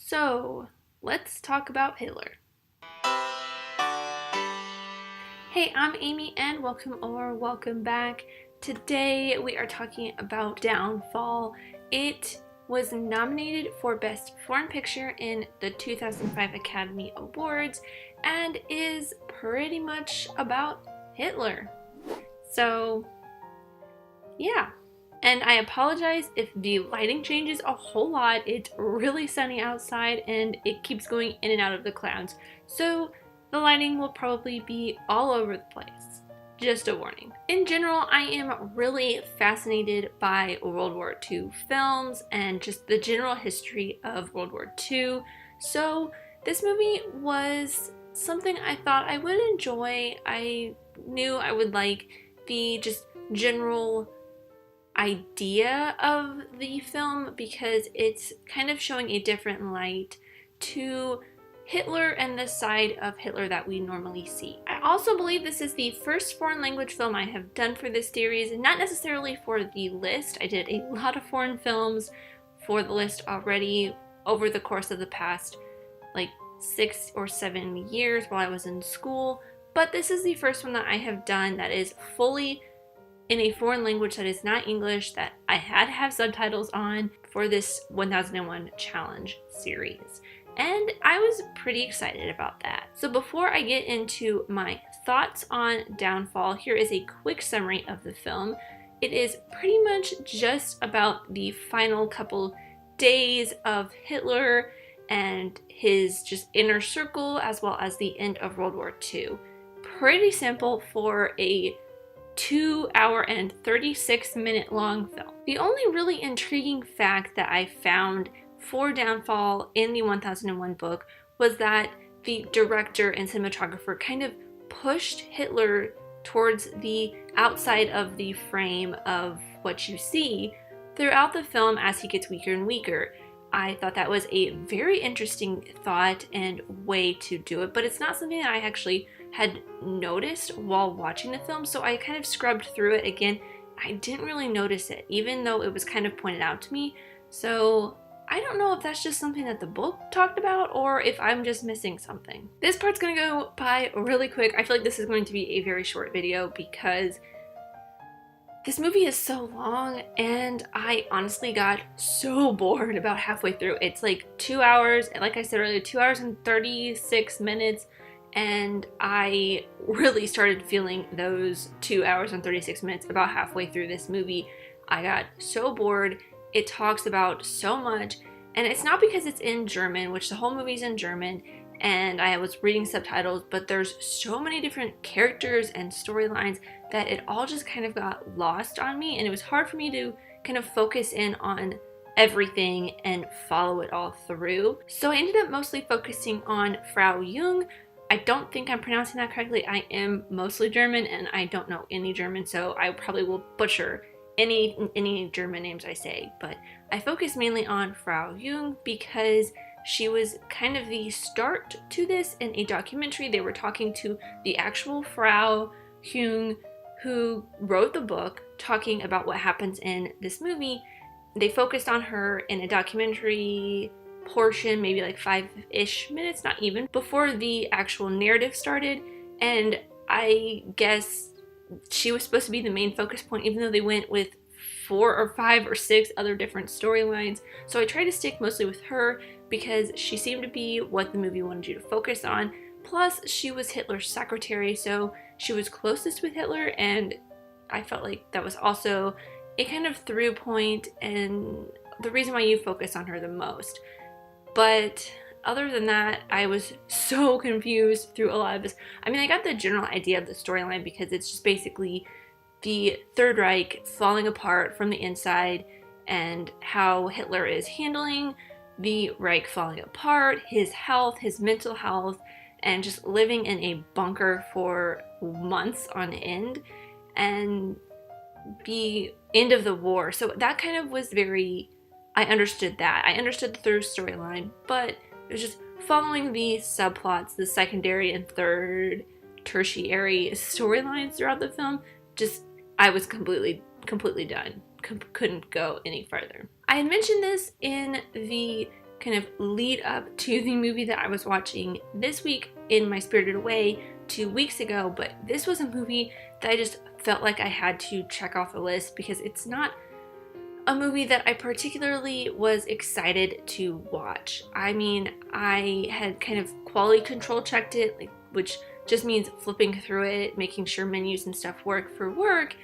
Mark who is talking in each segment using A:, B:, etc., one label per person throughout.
A: So, let's talk about Hitler. Hey, I'm Amy and welcome back. Today we are talking about Downfall. It was nominated for Best Foreign Picture in the 2005 Academy Awards and is pretty much about Hitler. So, yeah. And I apologize if the lighting changes a whole lot. It's really sunny outside and it keeps going in and out of the clouds. So the lighting will probably be all over the place. Just a warning. In general, I am really fascinated by World War II films and just the general history of World War II. So this movie was something I thought I would enjoy. I knew I would like the just general idea of the film because it's kind of showing a different light to Hitler and the side of Hitler that we normally see. I also believe this is the first foreign language film I have done for this series, not necessarily for the list. I did a lot of foreign films for the list already over the course of the past like 6 or 7 years while I was in school, but this is the first one that I have done that is fully in a foreign language that is not English, that I had to have subtitles on for this 1001 Challenge series. And I was pretty excited about that. So before I get into my thoughts on Downfall, here is a quick summary of the film. It is pretty much just about the final couple days of Hitler and his just inner circle, as well as the end of World War II. Pretty simple for a 2-hour and 36-minute long film. The only really intriguing fact that I found for Downfall in the 1001 book was that the director and cinematographer kind of pushed Hitler towards the outside of the frame of what you see throughout the film as he gets weaker and weaker. I thought that was a very interesting thought and way to do it, but it's not something that I actually had noticed while watching the film, so I kind of scrubbed through it again. I didn't really notice it, even though it was kind of pointed out to me, so I don't know if that's just something that the book talked about or if I'm just missing something. This part's gonna go by really quick. I feel like this is going to be a very short video because this movie is so long and I honestly got so bored about halfway through. It's like 2 hours, and like I said earlier, 2 hours and 36 minutes, and I really started feeling those 2 hours and 36 minutes about halfway through this movie. I got so bored. It talks about so much, and it's not because it's in German, which the whole movie's in German, and I was reading subtitles, but there's so many different characters and storylines that it all just kind of got lost on me, and it was hard for me to kind of focus in on everything and follow it all through. So I ended up mostly focusing on Frau Jung. I don't think I'm pronouncing that correctly. I am mostly German and I don't know any German, so I probably will butcher any German names I say, but I focus mainly on Frau Jung because she was kind of the start to this in a documentary. They were talking to the actual Frau Jung who wrote the book, talking about what happens in this movie. They focused on her in a documentary portion, maybe like 5-ish minutes, not even, before the actual narrative started, and I guess she was supposed to be the main focus point, even though they went with 4 or 5 or 6 other different storylines. So I tried to stick mostly with her because she seemed to be what the movie wanted you to focus on. Plus, she was Hitler's secretary, so she was closest with Hitler, and I felt like that was also a kind of through point and the reason why you focus on her the most. But other than that, I was so confused through a lot of this. I mean, I got the general idea of the storyline because it's just basically the Third Reich falling apart from the inside and how Hitler is handling the Reich falling apart, his health, his mental health, and just living in a bunker for months on end, and the end of the war. So that kind of was very, I understood that. I understood the third storyline, but it was just following the subplots, the secondary and third tertiary storylines throughout the film. Just, I was completely done. Couldn't go any further. I had mentioned this in the kind of lead up to the movie that I was watching this week in my Spirited Away 2 weeks ago, but this was a movie that I just felt like I had to check off the list because it's not a movie that I particularly was excited to watch. I mean, I had kind of quality control checked it, which just means flipping through it, making sure menus and stuff work for work,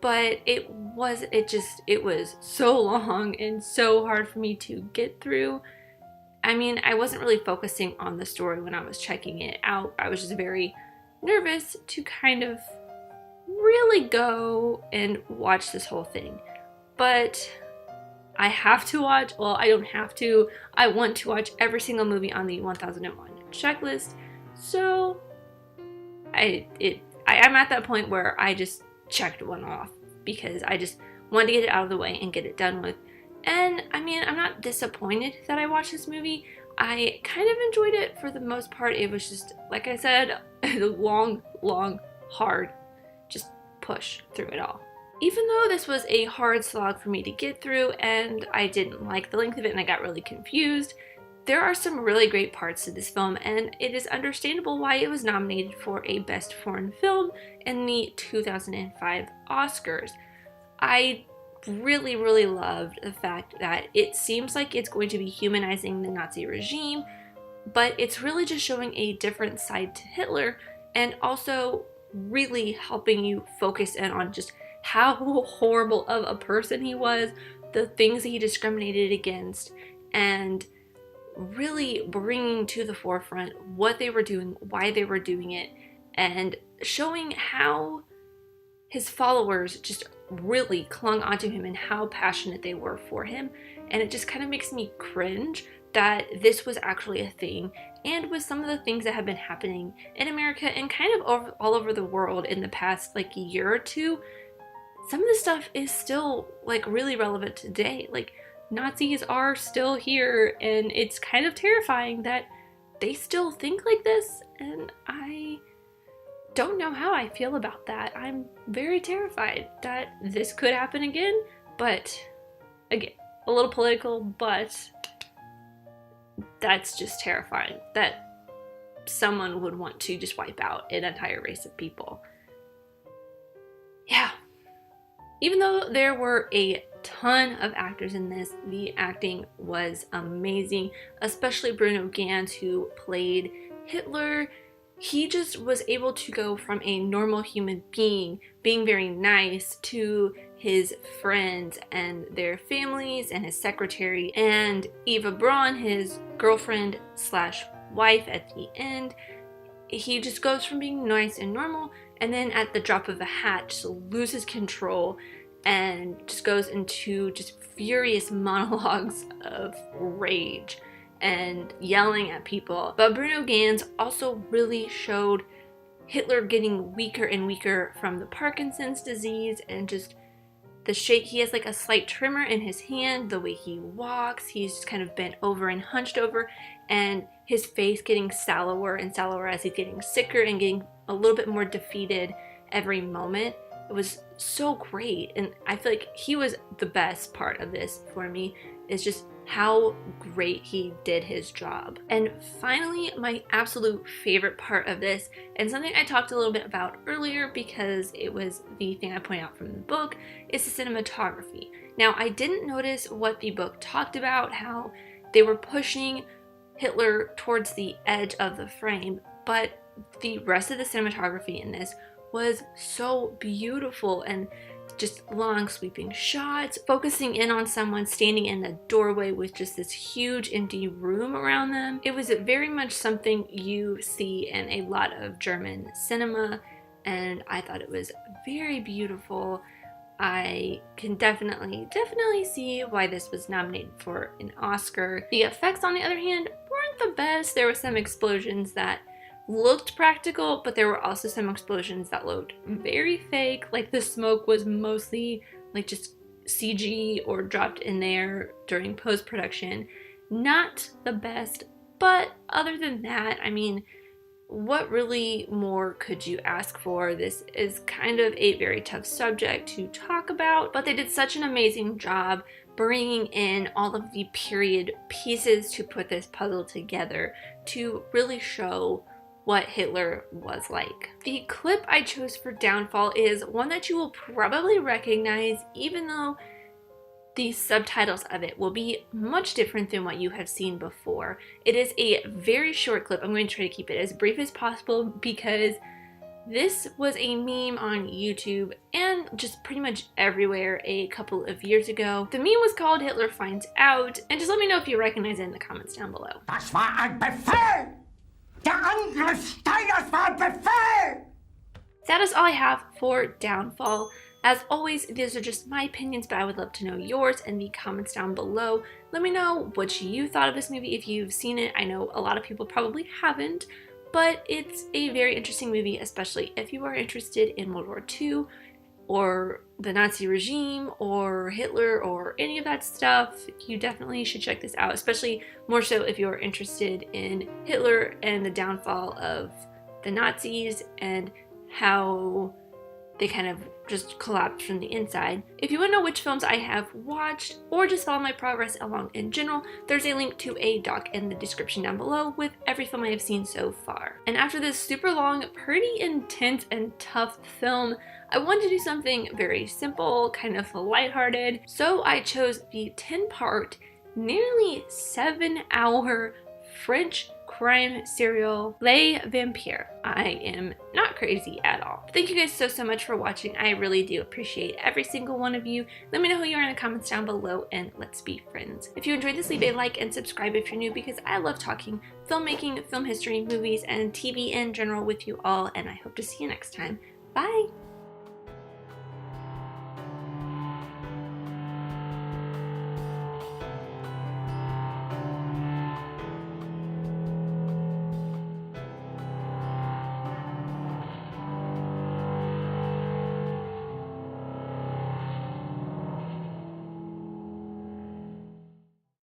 A: but it was so long and so hard for me to get through. I mean, I wasn't really focusing on the story when I was checking it out. I was just very nervous to kind of really go and watch this whole thing. But I have to watch, well, I don't have to, I want to watch every single movie on the 1001 checklist. So I'm at that point where I just checked one off because I just wanted to get it out of the way and get it done with. And I mean, I'm not disappointed that I watched this movie. I kind of enjoyed it for the most part. It was just, like I said, a long, hard, just push through it all. Even though this was a hard slog for me to get through and I didn't like the length of it and I got really confused, there are some really great parts to this film, and it is understandable why it was nominated for a Best Foreign Film in the 2005 Oscars. I really loved the fact that it seems like it's going to be humanizing the Nazi regime, but it's really just showing a different side to Hitler and also really helping you focus in on just how horrible of a person he was, the things that he discriminated against, and really bringing to the forefront what they were doing, why they were doing it, and showing how his followers just really clung onto him and how passionate they were for him. And it just kind of makes me cringe that this was actually a thing, and with some of the things that have been happening in America and kind of all over the world in the past like year or two, some of this stuff is still like really relevant today. Like, Nazis are still here, and it's kind of terrifying that they still think like this, and I don't know how I feel about that. I'm very terrified that this could happen again, but again, a little political, but that's just terrifying that someone would want to just wipe out an entire race of people. Yeah. Even though there were a ton of actors in this, the acting was amazing, especially Bruno Ganz, who played Hitler. He just was able to go from a normal human being, being very nice, to his friends and their families and his secretary, and Eva Braun, his girlfriend slash wife at the end. He just goes from being nice and normal, and then at the drop of a hat just loses control and just goes into just furious monologues of rage and yelling at people. But Bruno Ganz also really showed Hitler getting weaker and weaker from the Parkinson's disease, and just the shape. He has like a slight tremor in his hand, the way he walks, he's just kind of bent over and hunched over, and his face getting sallower and sallower as he's getting sicker and getting a little bit more defeated every moment. It was so great, and I feel like he was the best part of this for me, is just how great he did his job. And finally, my absolute favorite part of this, and something I talked a little bit about earlier because it was the thing I pointed out from the book, is the cinematography. Now, I didn't notice what the book talked about, how they were pushing Hitler towards the edge of the frame, but the rest of the cinematography in this was so beautiful, and just long sweeping shots, focusing in on someone standing in the doorway with just this huge empty room around them. It was very much something you see in a lot of German cinema, and I thought it was very beautiful. I can definitely see why this was nominated for an Oscar. The effects, on the other hand, weren't the best. There were some explosions that looked practical, but there were also some explosions that looked very fake. Like, the smoke was mostly like just CG or dropped in there during post-production. Not the best, but other than that, I mean, what really more could you ask for? This is kind of a very tough subject to talk about, but they did such an amazing job bringing in all of the period pieces to put this puzzle together to really show what Hitler was like. The clip I chose for Downfall is one that you will probably recognize, even though the subtitles of it will be much different than what you have seen before. It is a very short clip. I'm going to try to keep it as brief as possible because this was a meme on YouTube and just pretty much everywhere a couple of years ago. The meme was called Hitler Finds Out, and just let me know if you recognize it in the comments down below.
B: Das war ein Befehl! Der Angriff Steiners war ein Befehl!
A: That is all I have for Downfall. As always, these are just my opinions, but I would love to know yours in the comments down below. Let me know what you thought of this movie if you've seen it. I know a lot of people probably haven't, but it's a very interesting movie, especially if you are interested in World War II or the Nazi regime or Hitler or any of that stuff. You definitely should check this out, especially more so if you're interested in Hitler and the downfall of the Nazis and how they kind of just collapsed from the inside. If you want to know which films I have watched or just follow my progress along in general, there's a link to a doc in the description down below with every film I have seen so far. And after this super long, pretty intense and tough film, I wanted to do something very simple, kind of lighthearted, so I chose the 10-part, nearly 7-hour French crime serial Les Vampires. I am not crazy at all. Thank you guys so much for watching. I really do appreciate every single one of you. Let me know who you are in the comments down below and let's be friends. If you enjoyed this, leave a like and subscribe if you're new because I love talking filmmaking, film history, movies, and TV in general with you all, and I hope to see you next time. Bye!